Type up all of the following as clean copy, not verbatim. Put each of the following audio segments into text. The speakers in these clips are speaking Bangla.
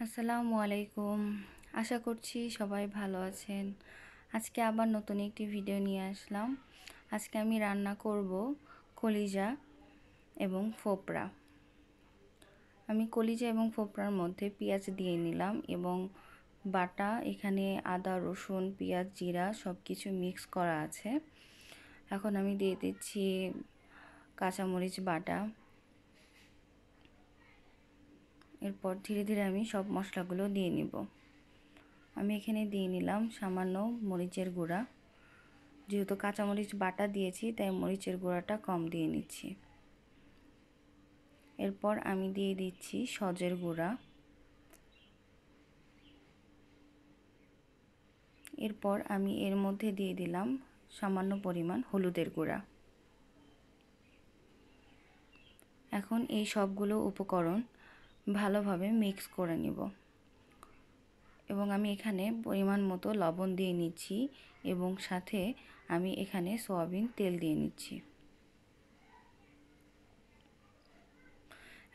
আসসালামু আলাইকুম। আশা করছি সবাই ভালো আছেন। আজকে আবার নতুন একটি ভিডিও নিয়ে আসলাম। আজকে আমি রান্না করব কলিজা এবং ফোপরা। আমি কলিজা এবং ফোপরার মধ্যে পেঁয়াজ দিয়ে নিলাম এবং বাটা এখানে আদা রসুন পেঁয়াজ জিরা সব কিছু মিক্স করা আছে। এখন আমি দিয়ে দিচ্ছি কাঁচামরিচ বাটা। এরপর ধীরে ধীরে আমি সব মশলাগুলো দিয়ে নিব। আমি এখানে দিয়ে নিলাম সামান্য মরিচের গুঁড়া। যেহেতু কাঁচামরিচ বাটা দিয়েছি তাই মরিচের গুঁড়াটা কম দিয়ে নিচ্ছি। এরপর আমি দিয়ে দিচ্ছি সজের গুঁড়া। এরপর আমি এর মধ্যে দিয়ে দিলাম সামান্য পরিমাণ হলুদের গুঁড়া। এখন এই সবগুলো উপকরণ ভালোভাবে মিক্স করে নিব এবং আমি এখানে পরিমাণ মতো লবণ দিয়ে নিচ্ছি এবং সাথে আমি এখানে সয়াবিন তেল দিয়ে নিচ্ছি।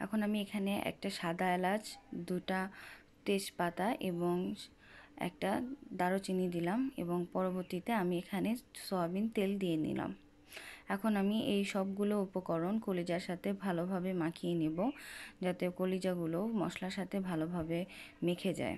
এখন আমি এখানে একটা সাদা এলাচ, দুটা তেজপাতা এবং একটা দারুচিনি দিলাম এবং পরবর্তীতে আমি এখানে সয়াবিন তেল দিয়ে নিলাম। এখন আমি এই সবগুলো উপকরণ কলিজার সাথে ভালোভাবে মাখিয়ে নেব যাতে কলিজাগুলো মশলার সাথে ভালোভাবে মেখে যায়।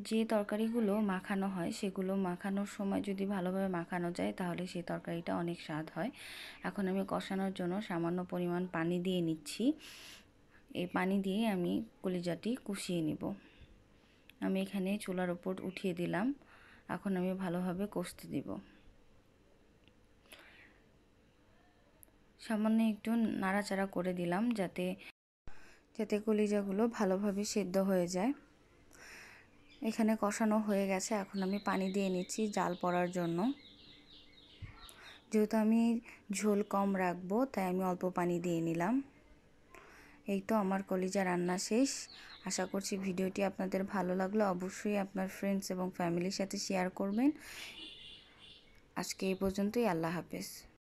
যে তরকারিগুলো মাখানো হয় সেগুলো মাখানোর সময় যদি ভালোভাবে মাখানো যায় তাহলে সেই তরকারিটা অনেক স্বাদ হয়। এখন আমি কষানোর জন্য সামান্য পরিমাণ পানি দিয়ে নিচ্ছি। এই পানি দিয়ে আমি কলিজাটি কষিয়ে নিব। আমি এখানে চুলার উপর উঠিয়ে দিলাম। এখন আমি ভালোভাবে কষতে দিব। সামান্য একটু নাড়াচাড়া করে দিলাম যাতে কলিজাগুলো ভালোভাবে সেদ্ধ হয়ে যায়। এখানে কষানো হয়ে গেছে। এখন আমি পানি দিয়ে নিচ্ছি জাল পড়ার জন্য। যেহেতু আমি ঝোল কম রাখবো তাই আমি অল্প পানি দিয়ে নিলাম। এই তো আমার কলিজা রান্না শেষ। আশা করছি ভিডিওটি আপনাদের ভালো লাগলে অবশ্যই আপনার ফ্রেন্ডস এবং ফ্যামিলির সাথে শেয়ার করবেন। আজকে এই পর্যন্তই। আল্লাহ হাফেজ।